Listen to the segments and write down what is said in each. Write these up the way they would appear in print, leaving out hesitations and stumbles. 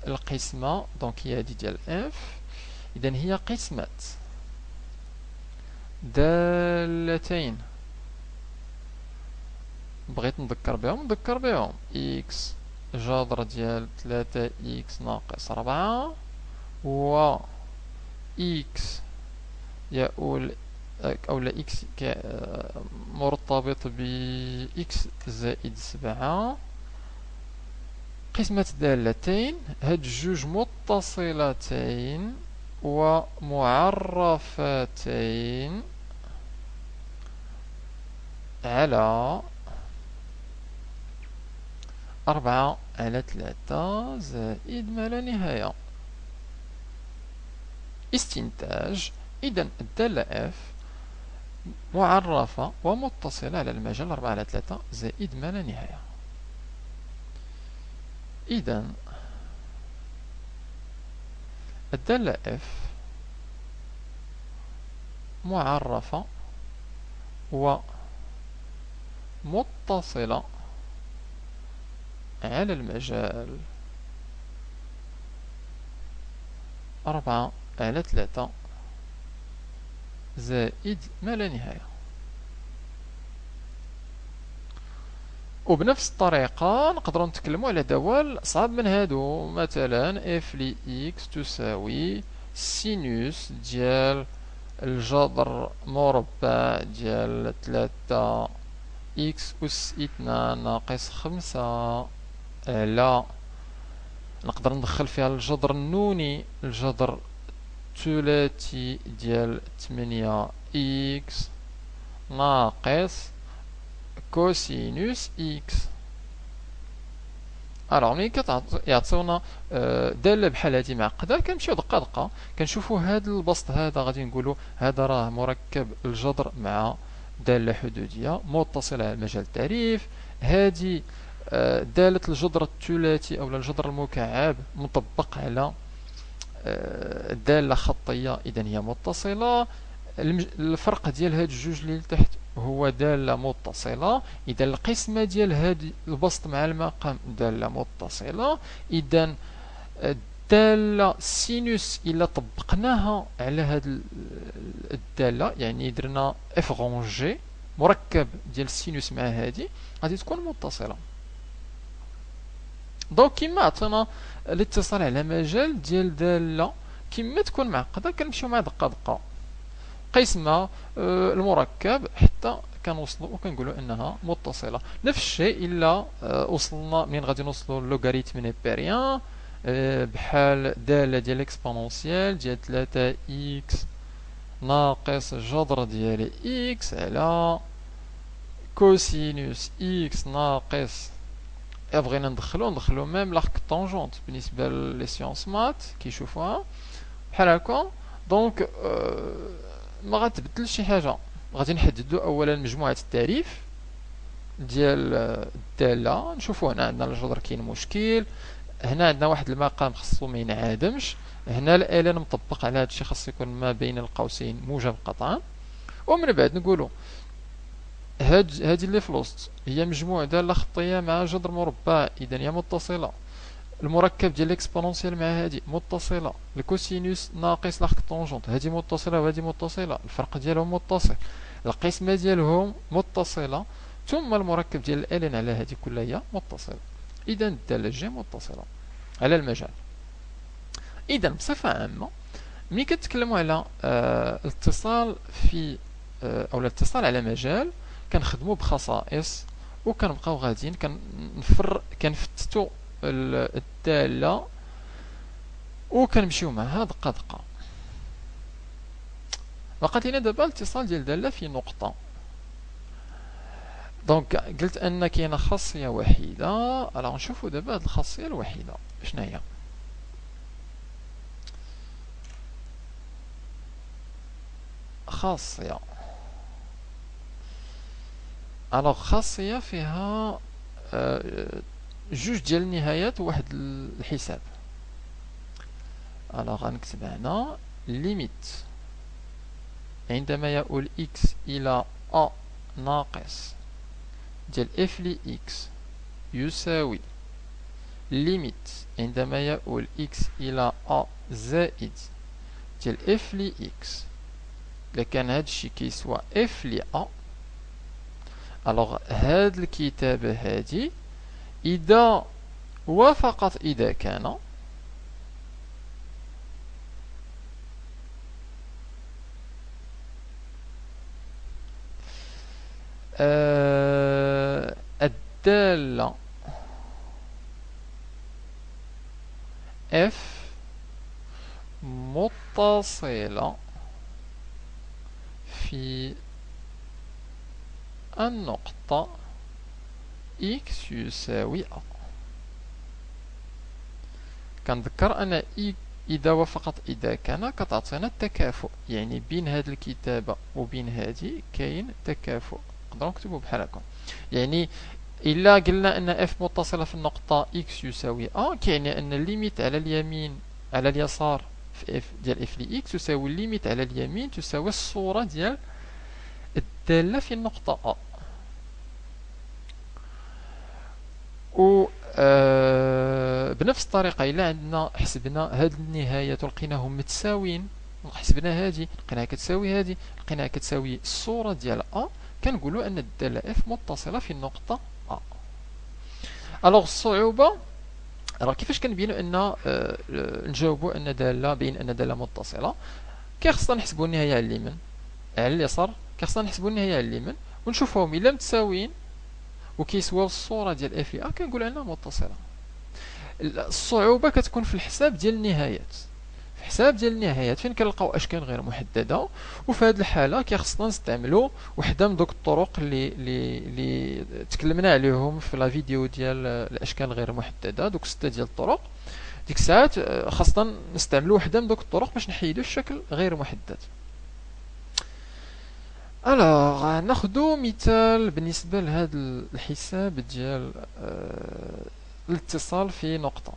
القسمة دونك هي هادي ديال اف. إذا هي قسمة دالتين بغيت نذكر بهم إكس جذر ديال 3 إكس ناقص 4 و إكس يؤول أولا إكس مرتبط ب إكس زائد 7 قسمة دالتين هاد الجوج متصلتين ومعرفتين على 4 على 3 زائد ما لا نهاية. استنتاج: إذا الدالة F معرفة ومتصلة على المجال 4 على 3 زائد ما لا نهاية. إذا الدالة F معرفة ومتصلة على المجال 4 على 3 زائد ما لا نهاية. وبنفس الطريقة نقدروا نتكلموا على دوال صعب من هادو، مثلا اف ل اكس تساوي سينوس ديال الجذر مربع ديال 3 اكس أس 2 ناقص 5 على، نقدر ندخل فيها الجذر النوني، الجذر الثلاثي ديال 8 اكس ناقص كوسينوس اكس. الوغ ملي يعطيونا دالة بحال هادي معقدة كنمشيو دقة دقة كنشوفو هاد البسط هذا غادي نقولو هذا راه مركب الجذر مع دالة حدودية متصلة على مجال التعريف. هادي دالة الجذر الثلاثي أو الجذر المكعب مطبق على دالة خطية، إذا هي متصلة. الفرق ديال هاد الجوج اللي لتحت هو دالة متصلة، إذا القسمة ديال هاد البسط مع المقام دالة متصلة. إذا الدالة سينوس إلا طبقناها على هاد الدالة، يعني درنا اف غونجي مركب ديال السينوس مع هادي، غادي تكون متصلة. دونك كيما عطينا الاتصال على مجال ديال دالة كيما تكون معقدة كنمشيو مع دقة دقة قسمة المركب حتى كنوصلوا وكنقولوا انها متصله. نفس الشيء الا وصلنا منين غادي نوصلوا لوغاريتم نيبيريان بحال داله ديال اكسبونونسيال ديال 3 اكس ناقص جذر ديال اكس على كوسينوس اكس ناقص، بغينا ندخلو ميم لاغك طونجونت بالنسبه لي سيونس مات كيشوفوها بحال هكا. دونك ما غتبدل شي حاجه، غادي نحددو اولا مجموعه التعريف ديال الداله، نشوفو هنا عندنا الجذر كاين مشكل، هنا عندنا واحد المقام خصو ما ينعدمش، هنا الالان مطبق على هادشي خاص يكون ما بين القوسين موجب قطعا. ومن بعد نقولو هادي اللي في الوسط هي مجموع داله خطيه مع جذر مربع، اذا هي متصله. المركب ديال الاكسبونونسيال مع هادي متصله، الكوسينوس ناقص لاغك طونجونت هادي متصله وهادي متصله، الفرق ديالهم متصل، القسمه ديالهم متصله، ثم المركب ديال الالين على هادي كلها هي متصله. اذا الداله جي متصله على المجال. اذا بصفه عامه ملي كنتكلموا على الاتصال في او الاتصال على مجال كنخدموا بخصائص وكنبقاو غاديين كنفتتوا الدالة وكنمشيو معها دقة دقة. بقات لينا دابا الاتصال ديال الدالة في نقطة. دونك قلت ان كاينه خاصية وحيدة، الوغ نشوفو دابا هاد الخاصية الوحيدة شنو هي. خاصية الوغ خاصية فيها جوج ديال النهايات وواحد الحساب. الوغ غنكتب هنا ليميت عندما يؤول x إلى a ناقص ديال f ل x يساوي ليميت عندما يؤول x إلى a زائد ديال f ل x، إلا كان هادشي كيسوى f ل a، ألوغ هاد الكتابة هادي إذا وفقط إذا كان الدالة f متصلة في النقطة x يساوي a. كنذكر أن إذا وفقط إذا كان كتعطينا التكافؤ، يعني بين هاد الكتابة وبين هادي كاين تكافؤ، نقدرو نكتبو بحال هكا. يعني إلا قلنا أن f متصلة في النقطة x يساوي a، كيعني أن الليميت على اليمين على اليسار في f ديال f ل x تساوي الليميت على اليمين تساوي الصورة ديال الدالة في النقطة a. و بنفس الطريقة إلا عندنا حسبنا هاد النهايات ولقيناهم متساويين، حسبنا هادي لقيناها كتساوي هادي، لقيناها كتساوي الصورة ديال a، كنقولوا أن الدالة f متصلة في النقطة a. ألوغ الصعوبة راه كيفاش كنبينوا أن نجاوبوا أن دالة بين أن دالة متصلة، كيخصنا نحسبوا النهاية على اليمين على اليسار، كيخصنا نحسبوا النهاية على اليمين ونشوفهم إلا متساويين وكيسواو الصورة ديال اف ا كنقول انها متصلة. الصعوبة كتكون في الحساب ديال النهايات، في حساب ديال النهايات فين كنلقاو اشكال غير محددة، وفي هذه الحالة كيخصنا نستعملوا وحدة من دوك الطرق اللي تكلمنا عليهم في لا فيديو ديال الاشكال غير محددة، دوك 6 ديال الطرق. ديك الساعات خاصنا نستعملوا وحدة من دوك الطرق باش نحيدوا الشكل غير محدد. الوغ ناخدو مثال بالنسبة لهذا الحساب ديال الاتصال في نقطة.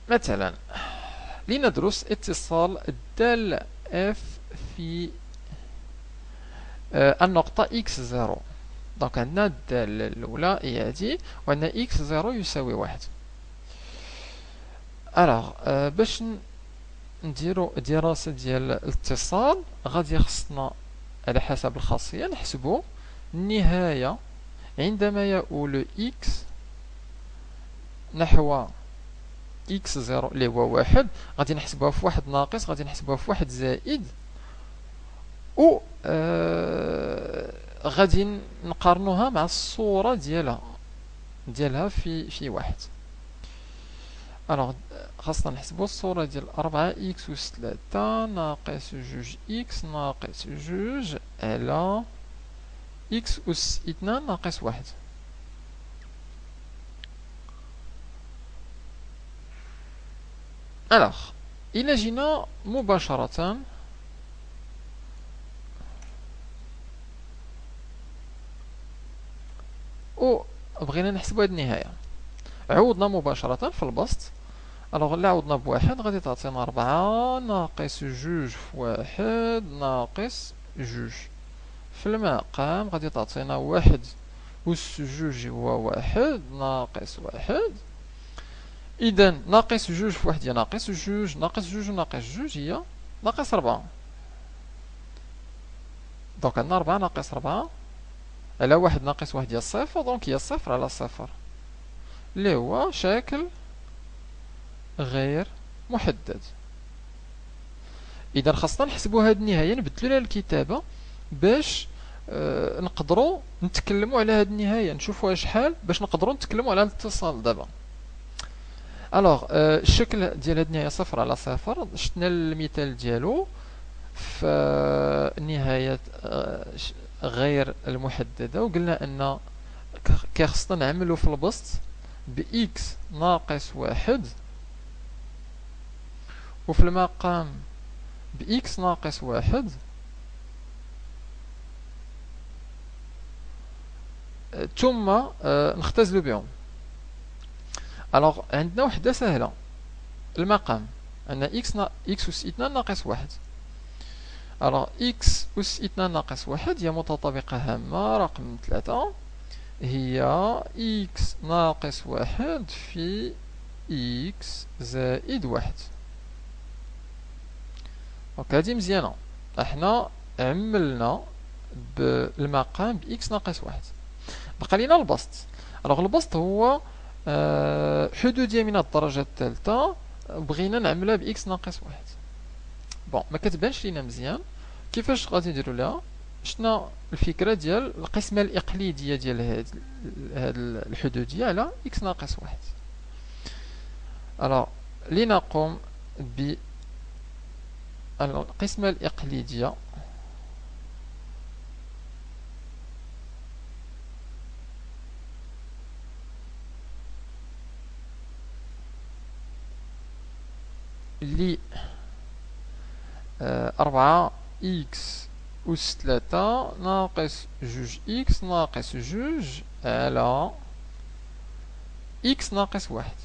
مثلا لندرس اتصال الدالة f في النقطة x0. دونك عندنا الدالة الأولى هي هادي وعندنا x0 يساوي 1. الوغ باش نديرو دراسة ديال الاتصال غادي خصنا على حسب الخاصية نحسبو النهاية عندما يؤول x نحو x0 اللي هو 1، غادي نحسبوها في 1 ناقص، غادي نحسبوها في 1 زائد، و غادي نقارنوها مع الصورة ديالها في 1. الوغ خاصنا نحسبو الصورة ديال 4x أس 3 ناقص 2x ناقص 2 على x أس 2 ناقص 1. الوغ إلا جينا مباشرة و بغينا نحسبو هاد النهاية، عوضنا مباشرة في البسط. الوغ إلا عوضنا بواحد غادي تعطينا 4 ناقص 2 في 1 ناقص 2 في المقام غادي تعطينا 1 أس 2 هو 1 ناقص 1. إذا ناقص 2 في 1 هي ناقص 2 ناقص 2 ناقص 2 هي ناقص 4. دونك عندنا 4 ناقص 4 على 1 ناقص 1 هي 0، دونك هي 0 على 0 اللي هو شكل غير محدد. إذا خاصنا نحسبوا هاد النهاية نبدلو لها الكتابة باش نقدروا نتكلموا على هاد النهاية، نشوفوها شحال باش نقدروا نتكلموا على الاتصال دابا. الوغ الشكل ديال هاد النهاية 0 على 0 شفنا المثال ديالو في النهاية غير المحددة، وقلنا أن كيخصنا نعملو في البسط بx ناقص 1 وفي المقام بx ناقص 1 ثم نختزلو بهم. الوغ عندنا وحدة سهلة، المقام عندنا x أس 2 ناقص 1. الوغ x أس 2 ناقص 1 هي متطابقة هامة رقم 3 هي إكس ناقص واحد في إكس زائد واحد. دونك هادي مزيانة، احنا عملنا بالمقام بإكس ناقص واحد. بقى لينا البسط. الوغ البسط هو حدودية من الدرجة الثالثة، بغينا نعملها بإكس ناقص واحد. بون ما كتبانش لينا مزيان كيفاش غادي نديرو ليها. شفنا الفكرة ديال القسمة الإقليدية ديال هاد الحدودية على إكس ناقص واحد. الوغ لنقوم بالقسمة الإقليدية. ل 4 إكس أس 3 ناقص جوج إكس ناقص جوج على إكس ناقص واحد.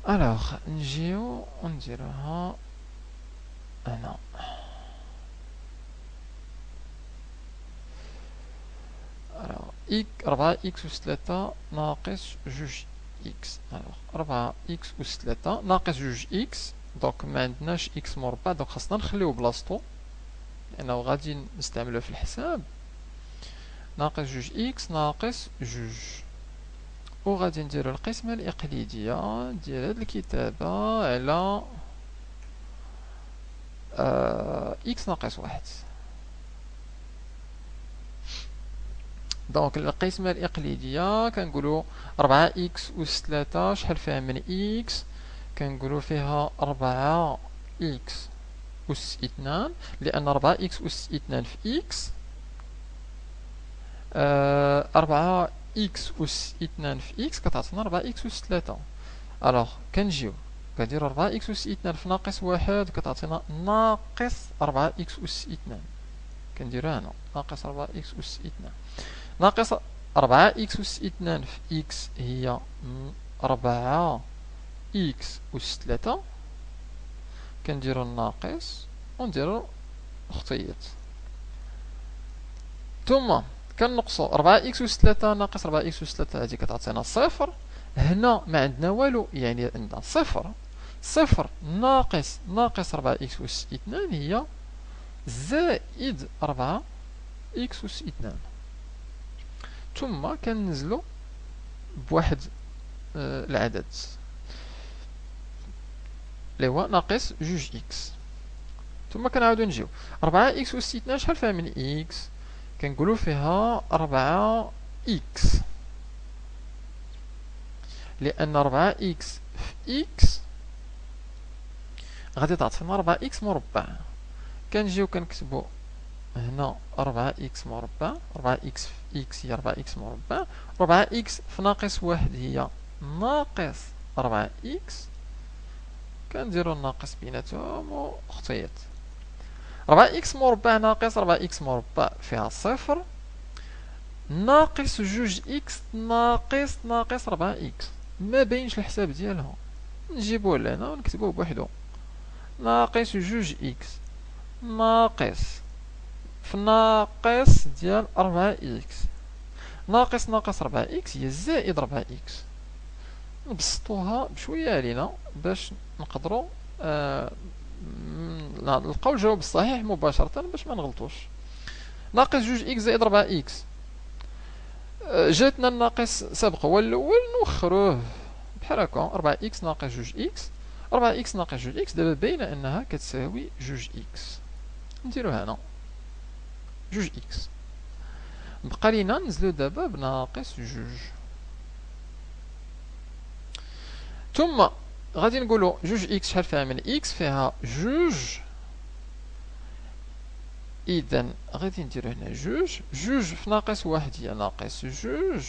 ألوغ نجيو ونديروها هنا. 4 إكس أس 3 ناقص جوج إكس. ألوغ 4 إكس أس 3 ناقص جوج إكس، دونك معندناش إكس مربع، دونك خاصنا نخليو بلاصتو لأنه غادي نستعملوه في الحساب. ناقص جوج إكس ناقص جوج، وغادي نديرو القسمة الإقليدية ديال هاد الكتابة على إكس ناقص واحد. دونك القسمة الإقليدية كنقولو 4 إكس أس 3 شحال فيها من إكس، كنقولو فيها 4 إكس أس 2، لأن 4 إكس أس 2 في إكس 4 إكس أس 2 في إكس كتعطينا 4 إكس أس 3. ألوغ كنجيو كنديرو 4 إكس أس 2 في ناقص واحد كتعطينا ناقص 4 إكس أس 2. كنديرو هنا ناقص 4 إكس أس 2 ناقص 4 إكس أس 2 في إكس هي 4 إكس أس 3. كنديرو الناقص ونديرو الخطيط، ثم كنقصو 4 إكس أس 3 ناقص 4 إكس أس 3 هادي كتعطينا صفر. هنا ما عندنا والو، يعني عندنا صفر. صفر ناقص 4 إكس أس 2 هي زائد 4 إكس أس 2. ثم كننزلو بواحد العدد اللي هو ناقص جوج إكس. ثم كنعاودو نجيو 4 إكس أس 2 شحال فيها من إكس، كنقولو فيها 4 إكس، لأن 4 إكس في إكس غادي تعطينا 4 إكس مربع. كنجيو كنكتبو هنا 4 إكس مربع، 4 إكس في إكس هي 4 إكس مربع، 4 إكس في ناقص واحد هي ناقص 4 إكس. كنديرو الناقص بيناتهم وخطيط. 4 إكس مربع ناقص 4 إكس مربع فيها صفر، ناقص جوج إكس ناقص 4 إكس ما باينش الحساب ديالها، نجيبوه لهنا ونكتبوه بوحدو. ناقص جوج إكس ناقص في ناقص ديال 4 إكس ناقص 4 إكس هي زائد 4 إكس. نبسطوها بشوية علينا باش نقدروا نلقاو الجواب الصحيح مباشرة باش ما نغلطوش. ناقص جوج إكس زائد 4 إكس، جاتنا الناقص سابق هو الأول نوخروه بحال هكا. 4 إكس ناقص جوج إكس، 4 إكس ناقص جوج إكس دابا باينة أنها كتساوي جوج إكس. نديرو هنا جوج إكس. بقى لينا نزلو دابا بناقص جوج، ثم غادي نقولو جوج إكس شحال فيها من إكس، فيها جوج. إذا غادي نديرو هنا جوج في ناقص واحد هي ناقص جوج،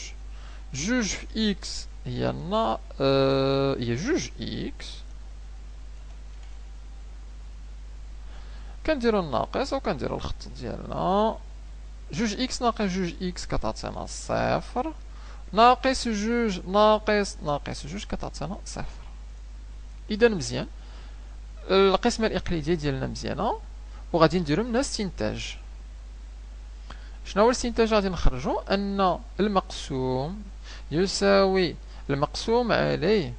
جوج في إكس هي هي جوج إكس. كنديرو الناقص وكنديرو الخط ديالنا. جوج إكس ناقص جوج إكس كتعطينا صفر، ناقص جوج ناقص جوج كتعطينا صفر. إذا مزيان، القسمة الإقليدية ديالنا مزيانة، وغادي نديرو منها استنتاج. شنو هو الاستنتاج غادي نخرجو؟ أن المقسوم يساوي المقسوم عليه